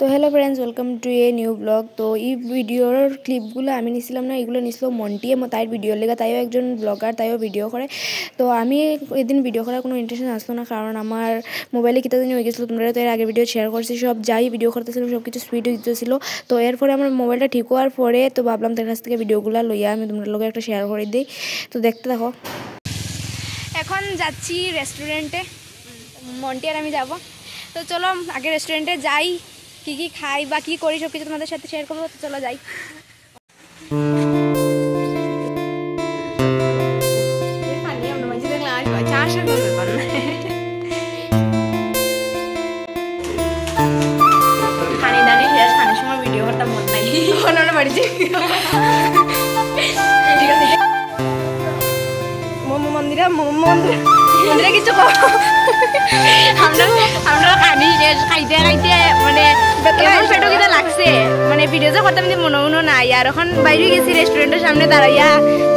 তো hello friends, welcome to a new blog. তো এই ভিডিওর ক্লিপগুলো আমি নিছিলাম না, এগুলো নিছিল মন্টিয়ে, তাই ভিডিওর লেগে, তাইও একজন ব্লগার, তাইও ভিডিও করে। তো আমি এদিন ভিডিও করার কোনো ইন্টারেস্ট আসলো না, কারণ আমার মোবাইলে কিতা দিন হয়ে গেছিলো। তোমরা তো এর আগে ভিডিও শেয়ার করছি, সব যাই ভিডিও করতেছিলাম সব কিছু স্পিড দিতেছিল। তো এরপরে আমার মোবাইলটা ঠিক হওয়ার পরে তো ভাবলাম তার কাছ থেকে ভিডিওগুলো লইয়া আমি তোমাদের লোক একটা শেয়ার করে দিই। তো দেখতে দেখো, এখন যাচ্ছি রেস্টুরেন্টে, মন্টি আর আমি যাব। তো চলো আগে রেস্টুরেন্টে যাই, কি কি খাই বা কি করি সব কিছু তোমাদের সাথে শেয়ার করবো। তো চলো যাই। ভিডিও করতাম মন নাই বাড়িতে, ঠিক আছে। মোমো মন্দিরে মন্দিরে কিছু আমরা খানি শেষ খাইতে খাইতে মানে পেটো কিনা লাগছে, মানে ভিডিও যে করতাম যে মনে নাই। আর এখন বাইরে গেছি রেস্টুরেন্টের সামনে দাঁড়াইয়া,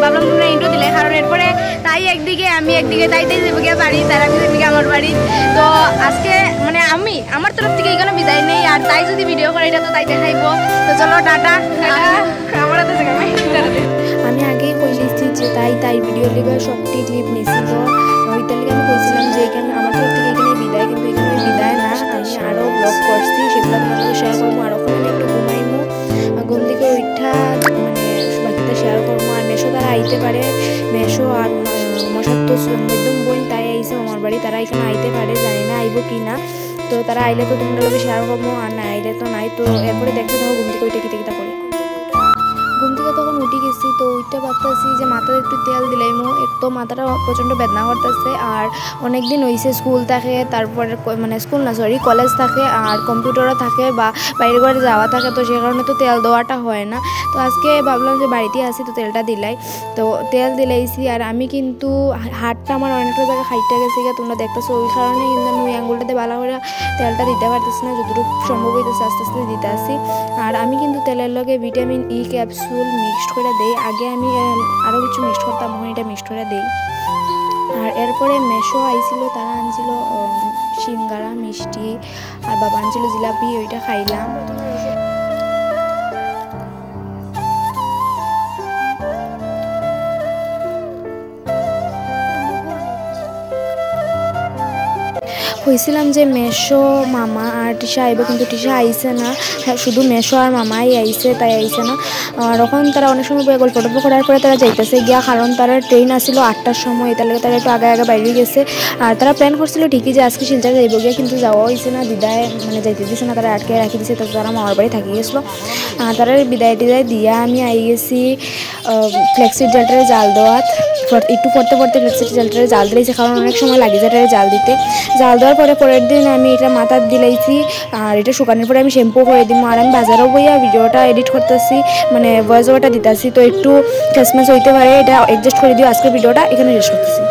ভাবলাম তোমরা ইন্ট্রো দিলে, কারণ এরপরে তাই একদিকে আমি একদিকে তাই যাবো গিয়ে বাড়ি, তার আমি একদিকে আমার বাড়ি। তো আজকে মানে আমি আমার তরফ থেকে এখানে বিদায় নেই, আর তাই যদি ভিডিও করে এটা তো তাই দেখাইব। তো চলো টাটা। আমার আমি আগেই কই দিচ্ছি যে তাই ভিডিওর লেগে সবটি ক্লিপ নিয়েছিল, ওইটার লেগে আমি কইছিলাম যে এখানে আমার তরফ থেকে এখানে বিদায়, কিন্তু এখানে বিদায় না, আমি আরও ব্লগ করছি, সেগুলো তোমাদের শেয়ার করবো। আর ওখানে একটু ঘুমাইমো, ঘুম থেকে ওইটা মানে বাকিটা শেয়ার করবো। আর মেশো তারা আইতে পারে, মেশো আর মশার তো একদম বোন তাই আইসে আমার বাড়ি, তারা এখানে আইতে পারে, জানি না আইব কি না। তো তারা আইলে তো তোমরা লোকে শেয়ার করবো, আর না আইলে তো নাই। তো এরপরে দেখতে থাকো ঘুম থেকে ওইটা কিতা করে। ঘুম থেকে তখন উঠে গেছি, তো ওইটা ভাবতেছি যে মাথায় একটু তেল দিলাইমো, একটু মাথাটা প্রচণ্ড বেদনা করতেছে। আর অনেক দিন হয়েছে স্কুল থাকে, তারপরে মানে স্কুল না সরি কলেজ থাকে, আর কম্পিউটারও থাকে বা বাইরে বাইরে যাওয়া থাকে, তো সে কারণে তো তেল দেওয়াটা হয় না। তো আজকে ভাবলাম যে বাড়িতে আসি তো তেলটা দিলাই, তো তেল দিলাইছি। আর আমি কিন্তু হাতটা আমার অনেকটা জায়গায় খাইতে গেছে, তোমরা দেখতেছো, ওই কারণে কিন্তু আমি ওই আঙুলটাতে ভালো করে তেলটা দিতে পারতেছি না, যতটুকু সম্ভব হইতেছে আস্তে আস্তে দিতে আসি। আর আমি কিন্তু তেলের লগে ভিটামিন ই ক্যাপসুল মিক্সড করে দেই, আগে আমি আরও কিছু মিক্সড করতাম, এখন এটা মিক্সড করে দেই। আর এরপরে মেশো আইছিল, তারা আনছিল সিঙ্গারা মিষ্টি, আর বাবা আনছিল জিলাপি, ওইটা খাইলাম। হয়েছিলাম যে মেশো মামা আর টিশা আইব, কিন্তু টিশা আইসে না, শুধু মেশো আর মামাই আইসে, তাই আইসে না। আর এখন তারা অনেক সময় গল্প টল্প করার পরে তারা যাইতেছে গিয়া, কারণ তারা ট্রেন আসছিল 8টার সময়, তার লাগে তারা একটু আগে বাইরে গেছে। আর তারা প্ল্যান করছিল ঠিকই যে আজকে শিলচর যাইব গিয়া, কিন্তু যাওয়া হয়েছে না, বিদায় মানে যাইতে দিছে না, তারা আটকে রাখি দিছে। তো তারা মামার বাড়ি থাকি গেছিলো। তারা বিদায় দিয়া আমি আই গেছি ফ্লেক্সির জালটারে জাল দেওয়াত, একটু পড়তে ফ্লেক্সির জালটারে জাল দিয়েছে, কারণ অনেক সময় লাগে যেটারে জাল দিতে। জাল দেওয়ার পরের দিন আমি এটা মাথার দিলাইছি, আর এটা শুকানোর পরে আমি শ্যাম্পু করে দিব। আর আমি বাজারও বইয়া ভিডিওটা এডিট করতেছি, মানে ভয়েস ওভারটা দিতেছি, তো একটু ফেসমেস হইতে পারে, এটা অ্যাডজাস্ট করে দিও। আজকের ভিডিওটা এখানে শেষ করতেছি।